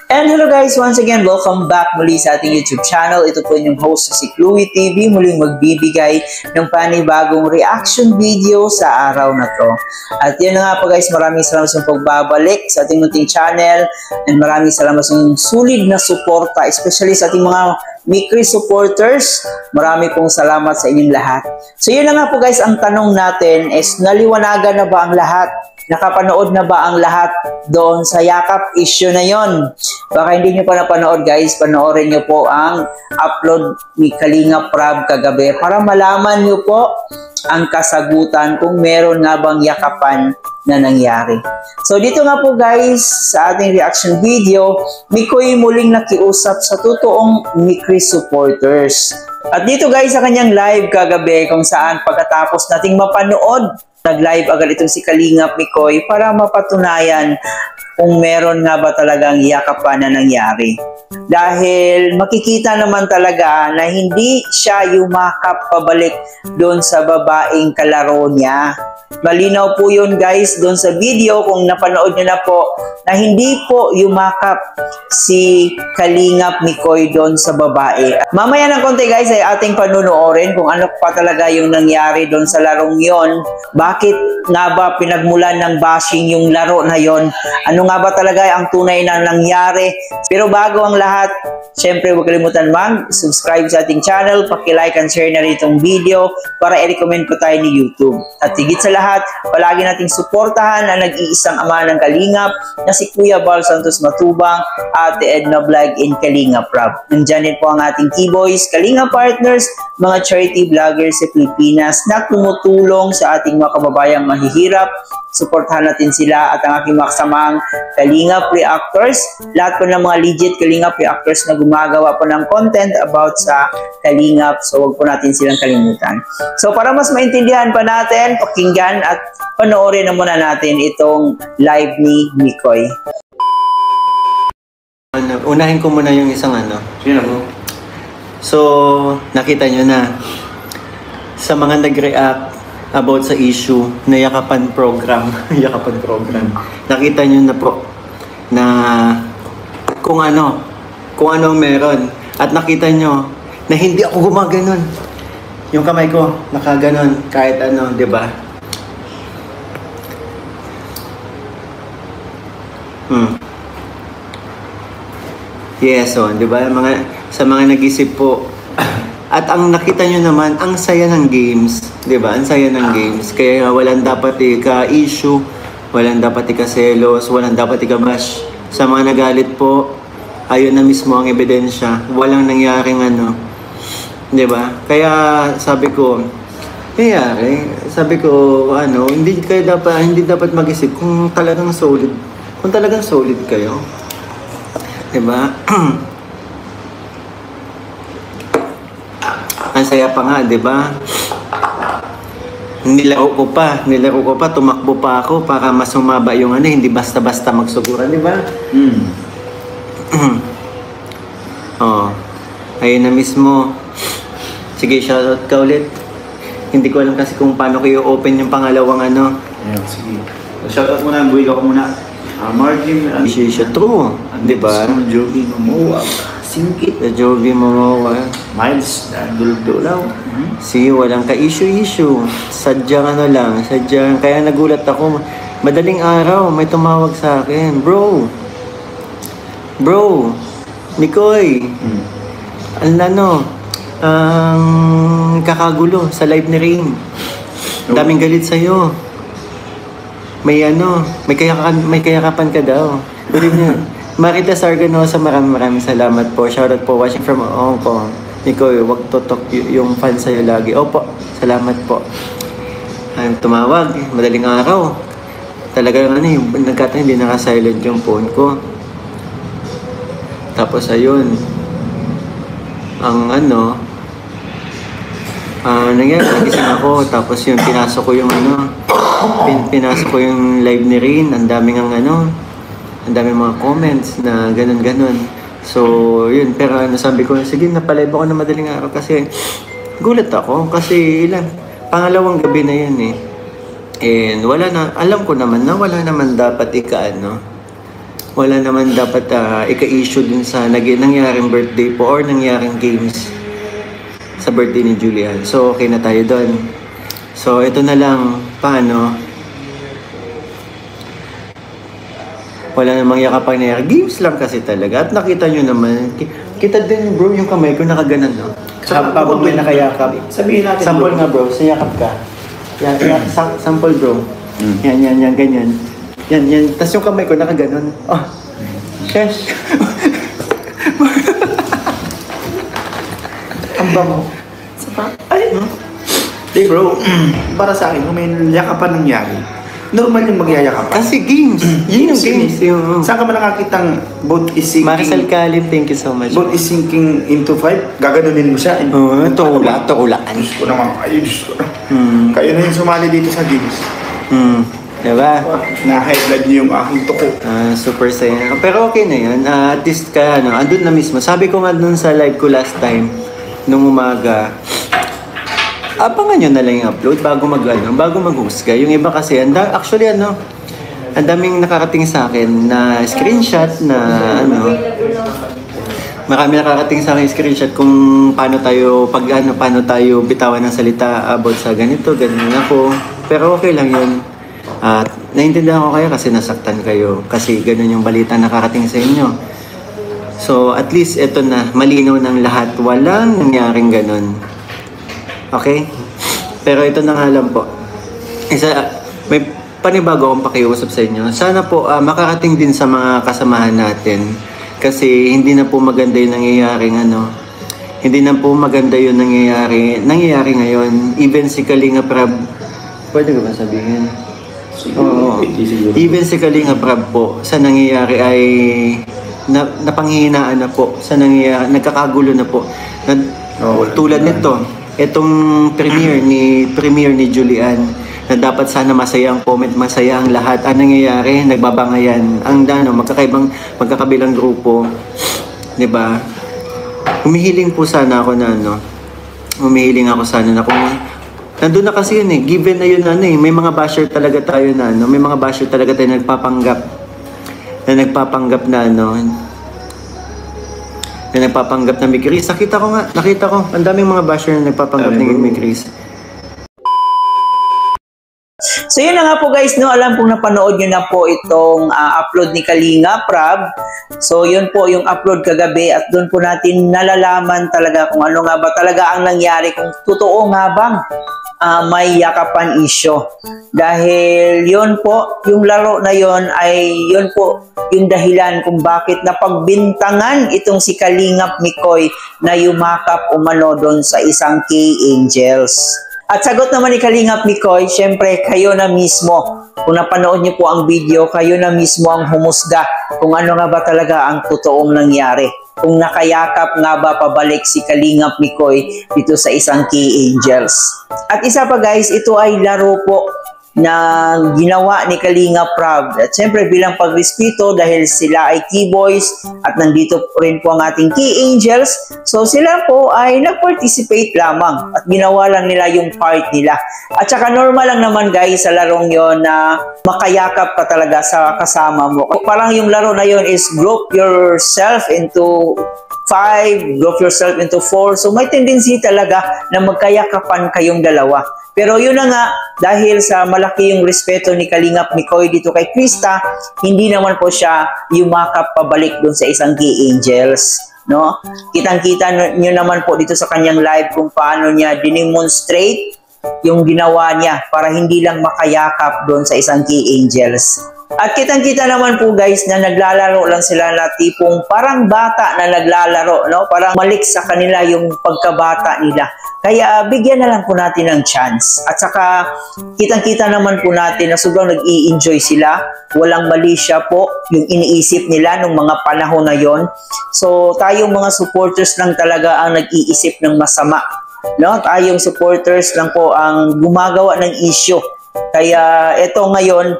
And hello guys, once again, welcome back muli sa ating YouTube channel. Ito po yung host si Chloe TV, muling magbibigay ng panibagong reaction video sa araw na to. At yun na nga po guys, maraming salamat sa pagbabalik sa ating munting channel and maraming salamat sa sulit na suporta, especially sa ating mga Mikri supporters. Marami pong salamat sa inyong lahat. So yun na nga po guys, ang tanong natin is naliwanagan na ba ang lahat? Nakapanood na ba ang lahat doon sa yakap issue na yon? Baka hindi nyo pa napanood guys, panoorin nyo po ang upload ni Kalinga Prab kagabi para malaman nyo po ang kasagutan kung meron nga bang yakapan na nangyari. So dito nga po guys, sa ating reaction video, Mikoy muling nakiusap sa totoong Mikri supporters. At dito guys sa kanyang live kagabi kung saan pagkatapos nating mapanood, nag-live agad itong si Kalinga Mikoy para mapatunayan kung meron nga ba talagang yakapan na nangyari. Dahil makikita naman talaga na hindi siya yumakap pabalik doon sa babaeng kalaro niya. Malinaw po yun guys doon sa video kung napanood nyo na po na hindi po yumakap si Kalinga Mikoy doon sa babae. Mamaya ng konti guys ay ating panunuorin kung ano pa talaga yung nangyari doon sa larong yon. Bakit nga ba pinagmulan ng bashing yung laro na yon? Ano nga ba talaga ang tunay na nangyari? Pero bago ang lahat, syempre huwag kalimutan mag-subscribe sa ating channel, paki-like and share na rin itong video para i-recommend ko tayo ni YouTube. At higit sa lahat, palagi nating suportahan ang nag-iisang ama ng Kalingap na si Kuya Bal Santos Matubang, Ate Edna Vlog in Kalinga Prab. Nandyan din po ang ating T-Boys, Kalinga Partners, mga charity vloggers sa Pilipinas na tumutulong sa ating mga kababayang mahihirap. Suportahan natin sila at ang aking makasamang Kalingap Reactors. Lahat po ng mga legit Kalingap Reactors na gumagawa po ng content about sa Kalingap. So huwag po natin silang kalimutan. So para mas maintindihan pa natin, pakinggan at panoorin na muna natin itong live ni Mikoy. Unahin ko muna yung isang ano. Sino mo? So, nakita nyo na sa mga nag-react about sa issue na yakapan program. Yakapan program. Nakita nyo na po na kung ano ang meron. At nakita nyo na hindi ako gumaganon. Yung kamay ko, nakaganon kahit ano, di ba? Yes, so, di ba? Sa mga nag-isip po. At ang nakita nyo naman, ang saya ng games. Di ba? Ang saya ng games. Kaya walang dapat ika-issue, walang dapat ika-selos, walang dapat ika-bash. Sa mga nagalit po, ayun na mismo ang ebidensya. Walang nangyaring ano. Di ba? Kaya sabi ko, hindi dapat mag-isip kung talagang solid. Kung talagang solid kayo. Di ba? Ang saya pa nga, di ba? Nilaro ko pa, tumakbo pa ako para mas humaba yung ano, hindi basta-basta magsuguran, di ba? Oh, ayun na mismo. Sige, shoutout ka ulit. Hindi ko alam kasi kung paano kayo open yung pangalawang ano. Ayun, sige. Shoutout muna, buhay ka muna. Martin, True, di ba? Jovi Momoa, Singkit, Jovi Momoa, Miles, Dulog-Dulaw. Sige, walang ka-issue. Sadyang ano lang, kaya nagulat ako. Madaling araw, may tumawag sa akin. Bro, Mikoy, ang kakagulo sa live ni Rain. Daming galit sa'yo. May kayakapan ka daw. Ulit niya. Marita Sarganosa, maraming salamat po. Shoutout po watching from Hong Kong. Mikoy, wag totok yung fan sa'yo lagi. Opo, salamat po. Tumawag, madaling araw. Talagang nagkataon hindi naka-silent yung phone ko. Tapos ayun, nangyari, nagising ako. Tapos yung pinasok ko yung live ni Rain. Ang daming mga comments na ganun. So, yun. Pero sabi ko, sige, napalive ako na madaling araw kasi gulat ako. Kasi pangalawang gabi na yun eh. And alam ko naman na wala naman dapat wala naman dapat ika-issue dun sa nangyaring birthday po or nangyaring games sa birthday ni Julian. So, okay na tayo doon. So, ito na lang, paano? Wala namang yakapan na games lang kasi talaga. At nakita nyo naman, kita din bro, yung kamay ko nakaganan, no? Habang may nakayakap. Sabihin natin, sample bro. nga bro, sayakap ka. Yan, sample bro. Yan, ganyan. Yan. Tapos yung kamay ko nakaganon. Oh, shesh. Ang bango. Ay, hey bro, para sa akin, kung may yakapan nangyari, normal yung magyayakapan. Kasi games. Yun yung games. Saan ka ba nakakitang boat is sinking? Maricel Calim, thank you so much. Boat is sinking into 5, gaganunin mo siya. Tuulaan. Diyos ko naman, Diyos ko. Kayo na yung sumali dito sa games. Diba? Na-high blood niyo yung aking tuko. Super saya. Pero okay na yun. At least ka, andun na mismo. Sabi ko nga dun sa live ko last time, nung umaga, abangan nyo na lang yung upload bago maghusga. Yung iba kasi, actually ang daming nakarating sa akin na screenshot na marami nakarating sa akin screenshot kung paano tayo bitawan ng salita about sa ganito ako. Pero okay lang yun. At naiintindihan ko kayo kasi nasaktan kayo kasi ganun yung balita nakarating sa inyo. So at least ito na, malinaw ng lahat, walang nangyaring ganun. Okay? Pero ito na nga lang po. May panibago akong pakiusap sa inyo. Sana po makarating din sa mga kasamahan natin. Kasi hindi na po maganda yung nangyayaring Hindi na po maganda yung nangyayari ngayon. Even si Kalinga Prab, pwede ko ba sabihin? Oo. Even si Kalinga Prab po, sa nangyayari ay napanghihinaan na po. Sa nangyayari, nagkakagulo na po. Tulad nito, itong premiere ni Julian na dapat sana masaya ang comment, masaya ang lahat. Ang nangyayari, nagbabangayan. Ang magkakabilang grupo, 'di ba? Humihiling po sana ako humihiling ako sana na kung nandun na kasi yun given na yun may mga basher talaga tayo may mga basher talaga tayo nagpapanggap na may Chris. Nakita ko, ang daming mga basher na nagpapanggap na may Chris. So yun na nga po guys, alam pong napanood nyo na po itong upload ni Kalinga Prab. So yun po yung upload kagabi at doon po natin nalalaman talaga kung ano nga ba talaga ang nangyari, kung totoo nga bang may yakapan issue. Dahil yun po, yung laro na yun ay yun po yung dahilan kung bakit napagbintangan itong si Kalingap Mikoy na yumakap umano doon sa isang K-Angels. At sagot naman ni Kalingap Mikoy, syempre kayo na mismo. Kung napanood niyo po ang video, kayo na mismo ang humusga kung ano nga ba talaga ang totoong nangyari. Kung nakayakap nga ba pabalik si Kalingap Mikoy dito sa isang K-Angels. At isa pa guys, ito ay laro po na ginawa ni Kalinga Prab. At syempre bilang pagrespeto dahil sila ay K-Boys at nandito rin po ang ating K-Angels, so sila po ay nag-participate lamang at ginawa lang nila yung part nila. At saka normal lang naman guys sa larong yon na makayakap ka talaga sa kasama mo. Parang yung laro na yon is group yourself into 5, group yourself into 4. So may tendency talaga na magkayakapan kayong dalawa. Pero yun na nga, dahil sa malaki yung respeto ni Kalingap Mikoy dito kay Krista, hindi naman po siya yumakap pabalik dun sa isang K-Angels. No? Kitang-kita nyo naman po dito sa kanyang live kung paano niya dinemonstrate yung ginawa niya para hindi lang makayakap dun sa isang K-Angels. At kitang-kita naman po guys na naglalaro lang sila na tipong parang bata na naglalaro, no? Parang malik sa kanila yung pagkabata nila. Kaya bigyan na lang po natin ng chance. At saka kitang-kita naman po natin na sobrang nag-i-enjoy sila. Walang mali siya po yung iniisip nila nung mga panahon na yon. So tayong mga supporters lang talaga ang nag-iisip ng masama. No? Tayong supporters lang po ang gumagawa ng issue. Kaya ito ngayon,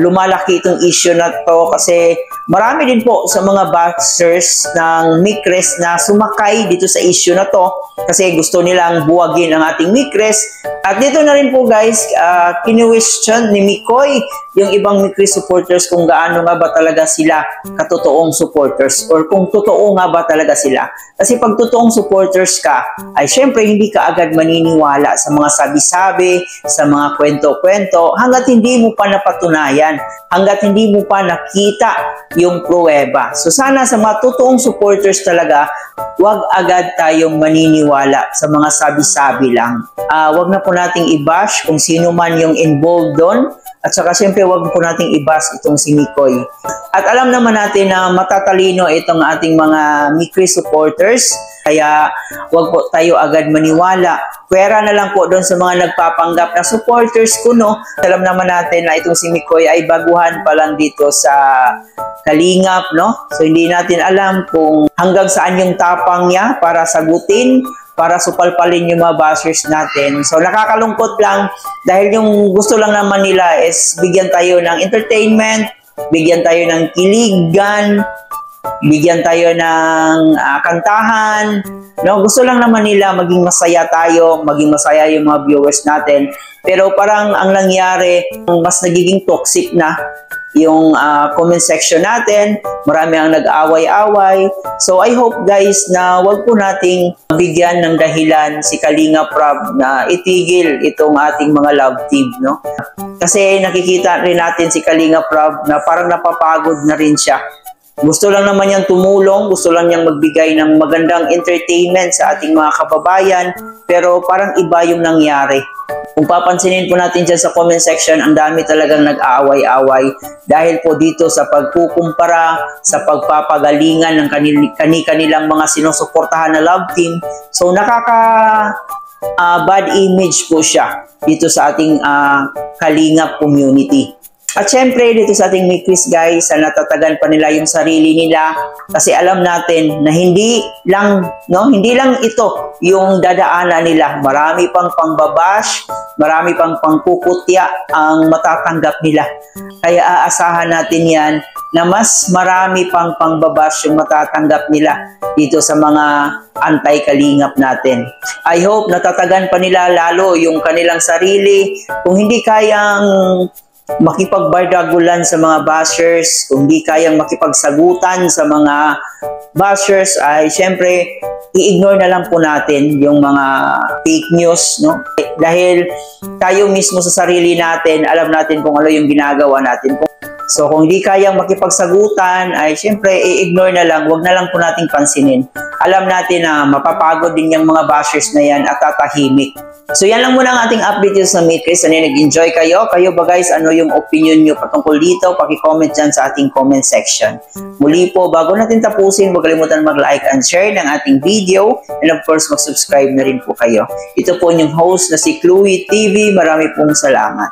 lumalaki itong issue na to kasi marami din po sa mga bashers ng Micres na sumakay dito sa issue na to kasi gusto nilang buwagin ang ating Micres. At dito na rin po guys, kinu-question ni Mikoy yung ibang Micres supporters kung gaano nga ba talaga sila katotoong supporters or kung totoo nga ba talaga sila. Kasi pag totoong supporters ka, ay syempre hindi ka agad maniniwala sa mga sabi-sabi, sa mga kwento-kwento, hanggat hindi mo pa napatunayan, hanggat hindi mo pa nakita yung pruweba. So sana sa mga totoong supporters talaga, wag agad tayong maniniwala sa mga sabi-sabi lang. Wag na po nating i-bash kung sino man yung involved doon. At saka siyempre wag po nating i-bash itong si Mikoy. At alam naman natin na matatalino itong ating mga Micres supporters. Kaya wag po tayo agad maniwala. Pwera na lang po doon sa mga nagpapanggap na supporters ko, no? Alam naman natin na itong si Mikoy ay baguhan pa lang dito sa Kalingap, no? So hindi natin alam kung hanggang saan yung tapang niya para sagutin, para supalpalin yung mga bashers natin. So nakakalungkot lang dahil yung gusto lang naman nila is bigyan tayo ng entertainment, bigyan tayo ng kiligan, bigyan tayo ng kantahan. No, gusto lang naman nila maging masaya tayo, maging masaya yung mga viewers natin. Pero parang ang nangyari, mas nagiging toxic na yung comment section natin. Marami ang nag-away-away. So I hope guys na wag po nating bigyan ng dahilan si Kalinga Prab na itigil itong ating mga love team, no? Kasi nakikita rin natin si Kalinga Prab na parang napapagod na rin siya. Gusto lang naman niyang tumulong, gusto lang niyang magbigay ng magandang entertainment sa ating mga kababayan, pero parang iba yung nangyari. Kung papansinin po natin dyan sa comment section, ang dami talagang nag-aaway-away dahil po dito sa pagkukumpara, sa pagpapagalingan ng kanilang mga sinusuportahan na love team. So bad image po siya dito sa ating Kalingap community. At syempre dito sa ating Micres guys, natatagan pa nila yung sarili nila kasi alam natin na hindi lang ito yung dadaanan nila. Marami pang pangbabash, marami pang pangkukutya ang matatanggap nila. Kaya aasahan natin yan na mas marami pang pangbabash yung matatanggap nila dito sa mga anti-Kalingap natin. I hope natatagan pa nila lalo yung kanilang sarili. Kung hindi kayang makipagbardagulan sa mga bashers, kung di kayang makipagsagutan sa mga bashers, ay syempre i-ignore na lang po natin yung mga fake news, no? Dahil tayo mismo sa sarili natin, alam natin kung ano yung ginagawa natin. So kung di kayang makipagsagutan, ay syempre i-ignore na lang, wag na lang po nating pansinin. Alam natin na mapapagod din yung mga bashers na yan at tatahimik. So yan lang muna ang ating update sa Micres. Ano, nag-enjoy kayo? Kayo ba guys, ano yung opinion nyo patungkol dito? Paki-comment dyan sa ating comment section. Muli po, bago natin tapusin, huwag kalimutan mag-like and share ng ating video. And of course, mag-subscribe na rin po kayo. Ito po yung host na si Chloe TV. Marami pong salamat.